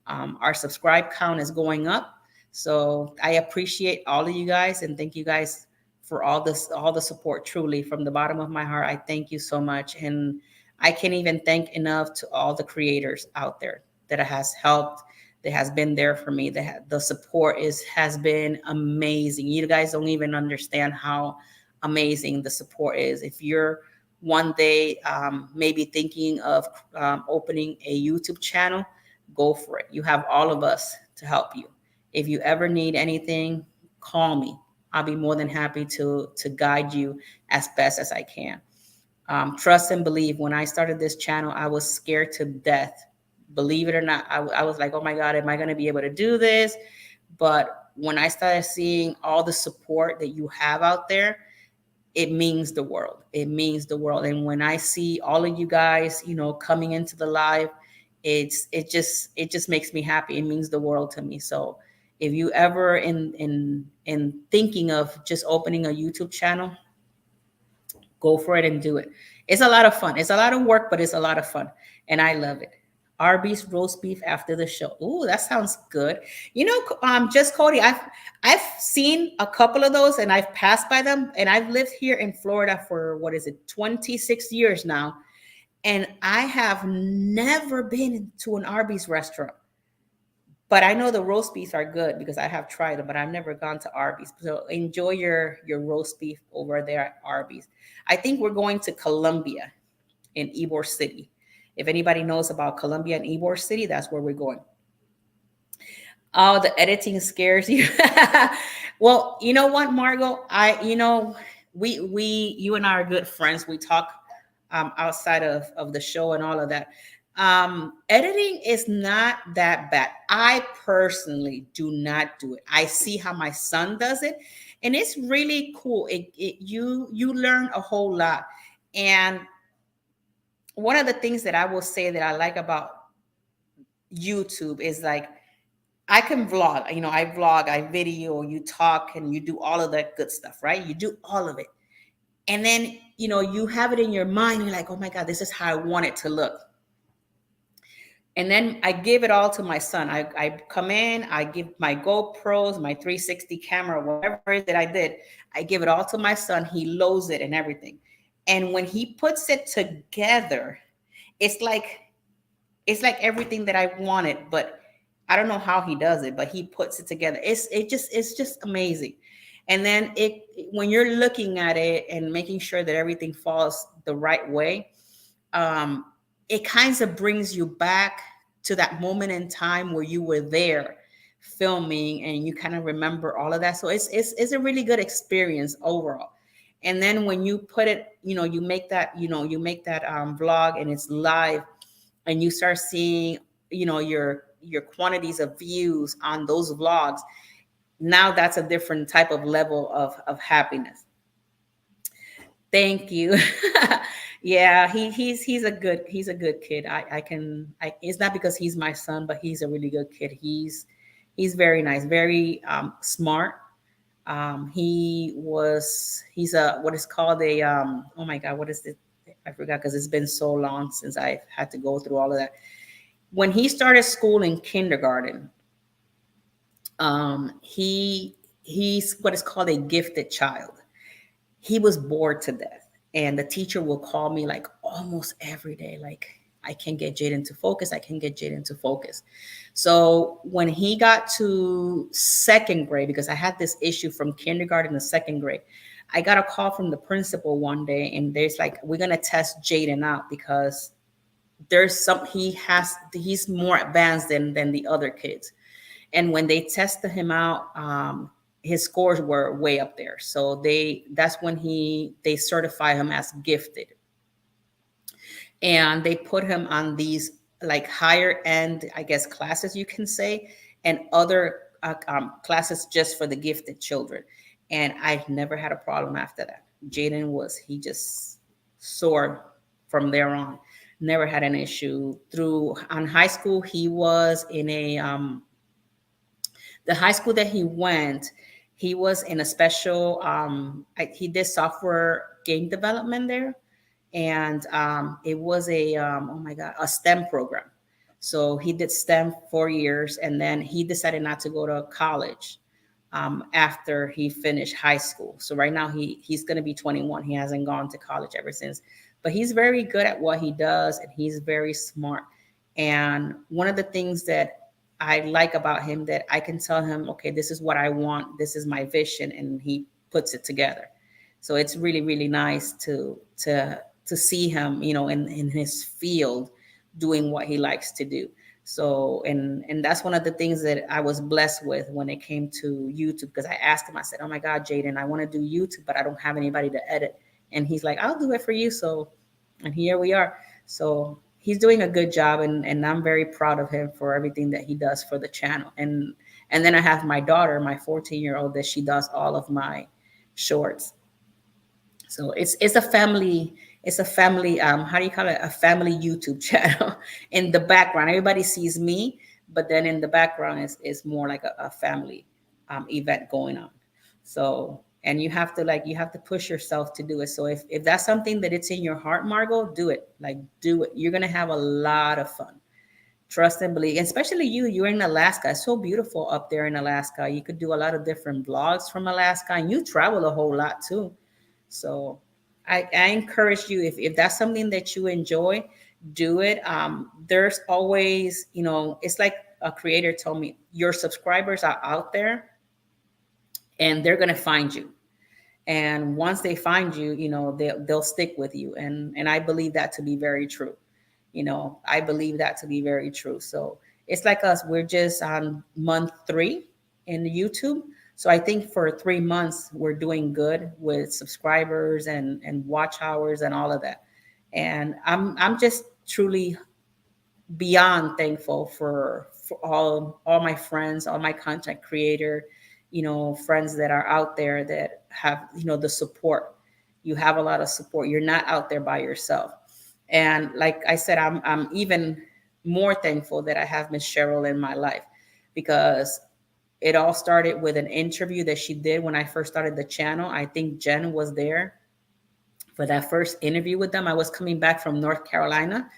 Our subscribe count is going up. So I appreciate all of you guys, and thank you guys for all the support. Truly, from the bottom of my heart, I thank you so much. And I can't even thank enough to all the creators out there that has helped, that has been there for me. The support has been amazing. You guys don't even understand how amazing the support is. If you're one day maybe thinking of opening a YouTube channel, go for it. You have all of us to help you. If you ever need anything, call me. I'll be more than happy to guide you as best as I can. Trust and believe. When I started this channel, I was scared to death. Believe it or not, I was like, oh my God, am I going to be able to do this? But when I started seeing all the support that you have out there, it means the world. It means the world. And when I see all of you guys, you know, coming into the live, it just makes me happy. It means the world to me. So if you ever in thinking of just opening a YouTube channel, go for it and do it. It's a lot of fun. It's a lot of work, but it's a lot of fun, and I love it. Arby's roast beef after the show. Ooh, that sounds good. You know, just Cody, I've seen a couple of those, and I've passed by them, and I've lived here in Florida for what is it, 26 years now, and I have never been to an Arby's restaurant. But I know the roast beefs are good because I have tried them, but I've never gone to Arby's. So enjoy your roast beef over there at Arby's. I think we're going to Columbia in Ybor City. If anybody knows about Columbia and Ybor City, that's where we're going. Oh, the editing scares you. Well, you know what, Margot? You and I are good friends. We talk outside of the show and all of that. Editing is not that bad. I personally do not do it. I see how my son does it, and it's really cool. You learn a whole lot. And one of the things that I will say that I like about YouTube is like I can vlog. You know, I vlog, I video, you talk, and you do all of that good stuff, right? You do all of it. And then, you know, you have it in your mind. You're like, oh my God, this is how I want it to look. And then I give it all to my son. I come in, I give my GoPros, my 360 camera, whatever it is that I did, I give it all to my son. He loads it and everything. And when he puts it together, it's like everything that I wanted, but I don't know how he does it, but he puts it together. It's just amazing. And then when you're looking at it and making sure that everything falls the right way, it kind of brings you back to that moment in time where you were there filming, and you kind of remember all of that. So it's a really good experience overall. And then when you put it, you know, you make that vlog and it's live, and you start seeing, you know, your quantities of views on those vlogs, now that's a different type of level of happiness. Thank you. Yeah, he's a good kid. It's not because he's my son, but he's a really good kid. He's very nice, very smart. He's a what is called a oh my God, what is it? I forgot because it's been so long since I've had to go through all of that. When he started school in kindergarten, he's what is called a gifted child. He was bored to death, and the teacher will call me like almost every day, like, I can get Jaden to focus. I can get Jaden to focus. So when he got to second grade, because I had this issue from kindergarten to second grade, I got a call from the principal one day, and there's like, we're going to test Jaden out because there's some, he's more advanced than the other kids. And when they tested him out, his scores were way up there. So that's when they certify him as gifted, and they put him on these like higher end, I guess, classes you can say, and other classes just for the gifted children. And I've never had a problem after that. Jaden he just soared from there on. Never had an issue. Through on high school, he was in a the high school that he went. He was in a special. He did software game development there, and it was a oh my god, a STEM program. So he did STEM 4 years, and then he decided not to go to college after he finished high school. So right now he's going to be 21. He hasn't gone to college ever since, but he's very good at what he does, and he's very smart. And one of the things that I like about him, that I can tell him, okay, this is what I want, this is my vision, and he puts it together. So it's really, really nice to see him, in his field, doing what he likes to do. So, and that's one of the things that I was blessed with when it came to YouTube, because I asked him, I said, oh my God, Jaden, I want to do YouTube, but I don't have anybody to edit. And he's like, I'll do it for you. So, and here we are. So he's doing a good job, and I'm very proud of him for everything that he does for the channel. And then I have my daughter, my 14-year-old, that she does all of my shorts. So it's a family how do you call it, a family YouTube channel. In the background everybody sees me, but then in the background is more like a family event going on. So, and you have to push yourself to do it. So if that's something that it's in your heart, Margot, do it. Like, do it. You're gonna have a lot of fun. Trust and believe. And especially you're in Alaska. It's so beautiful up there in Alaska. You could do a lot of different vlogs from Alaska, and you travel a whole lot too. So I encourage you, if that's something that you enjoy, do it. There's always, it's like a creator told me, your subscribers are out there and they're going to find you. And once they find you, they'll stick with you. And I believe that to be very true. I believe that to be very true. So it's like us, we're just on month 3 in YouTube. So I think for 3 months, we're doing good with subscribers and watch hours and all of that. And I'm just truly beyond thankful for all my friends, all my content creator, friends that are out there that have, the support. You have a lot of support. You're not out there by yourself. And like I said, I'm even more thankful that I have Miss Sheryl in my life, because it all started with an interview that she did when I first started the channel. I think Jen was there for that first interview with them. I was coming back from North Carolina,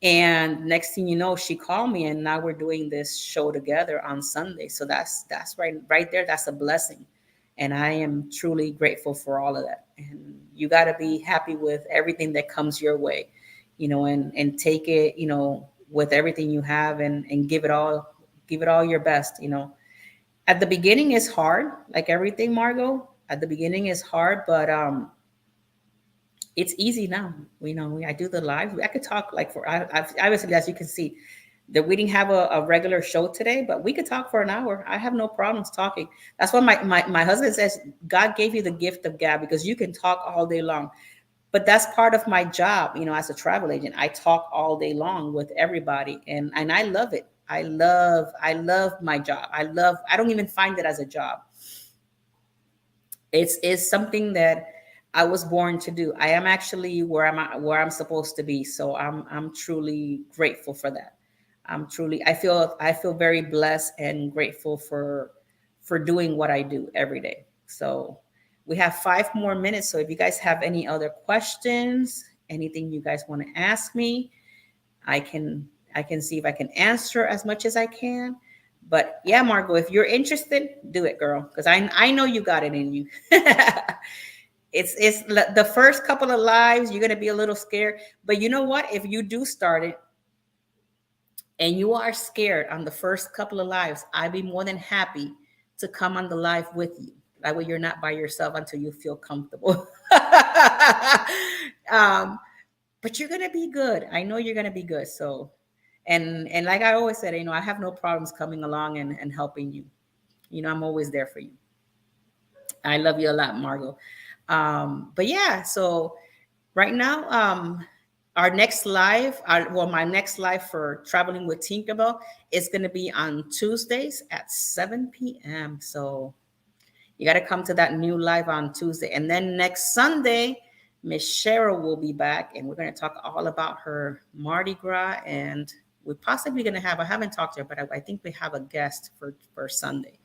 and next thing you know, she called me, and now we're doing this show together on Sunday. So that's right there. That's a blessing, and I am truly grateful for all of that. And you got to be happy with everything that comes your way, and take it, with everything you have, and give it all your best. At the beginning is hard, like everything, Margot. At the beginning is hard, but it's easy now. I do the live. I could talk like obviously, as you can see, that we didn't have a regular show today, but we could talk for an hour. I have no problems talking. That's why my husband says God gave you the gift of gab, because you can talk all day long. But that's part of my job, as a travel agent. I talk all day long with everybody, and I love it. I love my job. I don't even find it as a job. It's something that I was born to do. I am actually where I'm supposed to be. So I'm truly grateful for that. I feel very blessed and grateful for doing what I do every day. So we have 5 more minutes. So if you guys have any other questions, anything you guys want to ask me, I can I can see if I can answer as much as I can. But yeah, Margot, if you're interested, do it, girl, because I know you got it in you. It's the first couple of lives you're gonna be a little scared, but you know what? If you do start it and you are scared on the first couple of lives, I'd be more than happy to come on the live with you. That way, you're not by yourself until you feel comfortable. um, but you're gonna be good. I know you're gonna be good. So, and like I always said, I have no problems coming along and helping you. I'm always there for you. I love you a lot, Margot. But yeah, so right now, our next live, my next live for Traveling with Tinkerbell is going to be on Tuesdays at 7 p.m. So you got to come to that new live on Tuesday. And then next Sunday, Miss Sheryl will be back, and we're going to talk all about her Mardi Gras. And we're possibly going to have, I haven't talked to her, but I think we have a guest for Sunday.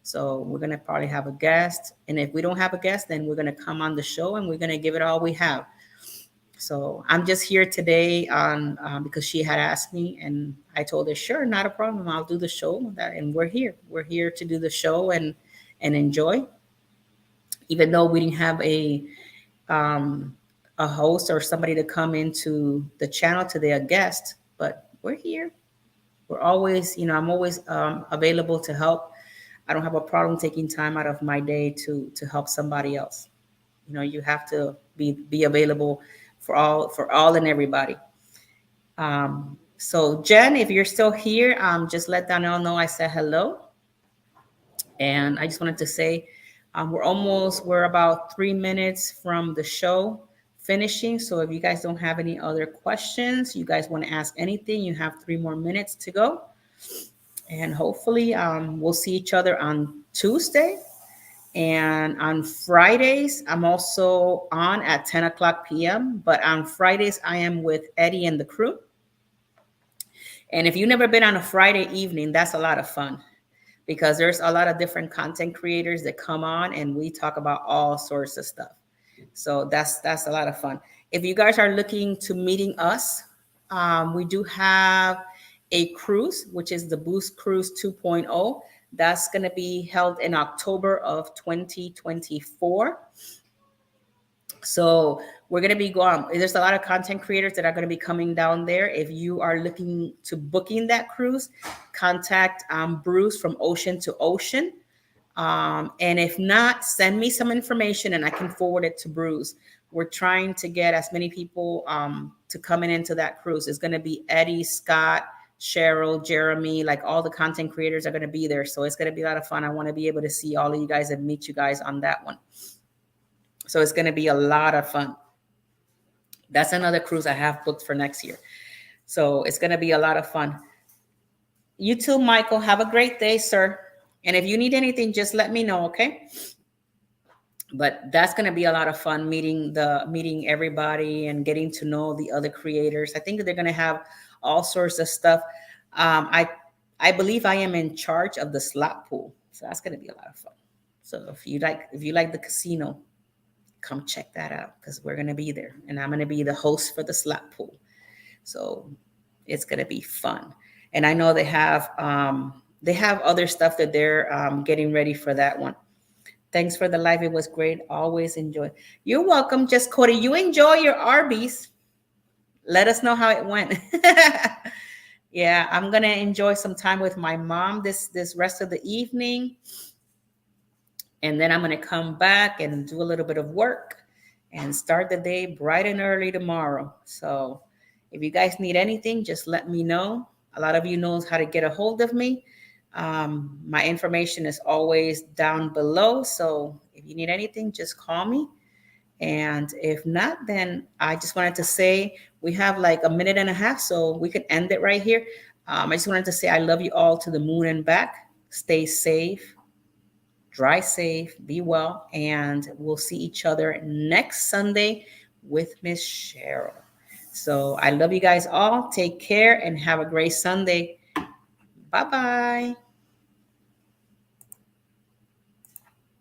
So we're going to probably have a guest. And if we don't have a guest, then we're going to come on the show and we're going to give it all we have. So I'm just here today on because she had asked me, and I told her, sure, not a problem. I'll do the show. And we're here. We're here to do the show and enjoy. Even though we didn't have a host or somebody to come into the channel today, a guest, but we're here. We're always, I'm always available to help. I don't have a problem taking time out of my day to help somebody else. You have to be available for all and everybody. So Jen, if you're still here, just let Donnell know I said hello. And I just wanted to say we're about 3 minutes from the show finishing. So if you guys don't have any other questions, you guys want to ask anything, you have 3 more minutes to go. And hopefully we'll see each other on Tuesday. And on Fridays, I'm also on at 10 o'clock p.m. But on Fridays, I am with Eddie and the crew. And if you've never been on a Friday evening, that's a lot of fun because there's a lot of different content creators that come on and we talk about all sorts of stuff. So that's a lot of fun. If you guys are looking to meeting us, we do have a cruise, which is the Boost Cruise 2.0. That's going to be held in October of 2024. So we're going to be going. There's a lot of content creators that are going to be coming down there. If you are looking to booking that cruise, contact Bruce from Ocean to Ocean. And if not, send me some information and I can forward it to Bruce. We're trying to get as many people to coming into that cruise. It's going to be Eddie, Scott, Sheryl, Jeremy, like all the content creators are going to be there. So it's going to be a lot of fun. I want to be able to see all of you guys and meet you guys on that one. So it's going to be a lot of fun. That's another cruise I have booked for next year. So it's going to be a lot of fun. You too, Michael. Have a great day, sir. And if you need anything, just let me know, okay? But that's going to be a lot of fun meeting everybody and getting to know the other creators. I think they're going to have all sorts of stuff. I believe I am in charge of the slot pool, so that's going to be a lot of fun. So if you like the casino, come check that out because we're going to be there, and I'm going to be the host for the slot pool. So it's going to be fun, and I know they have other stuff that they're getting ready for that one. Thanks for the live. It was great. Always enjoy. You're welcome. Just Cody, you enjoy your Arby's. Let us know how it went. Yeah, I'm going to enjoy some time with my mom this rest of the evening. And then I'm going to come back and do a little bit of work and start the day bright and early tomorrow. So if you guys need anything, just let me know. A lot of you knows how to get a hold of me. My information is always down below. So if you need anything, just call me. And if not, then I just wanted to say we have like a minute and a half, so we could end it right here. I just wanted to say I love you all to the moon and back. Stay safe, drive safe, be well, and we'll see each other next Sunday with Miss Sheryl. So I love you guys all. Take care and have a great Sunday. Bye-bye.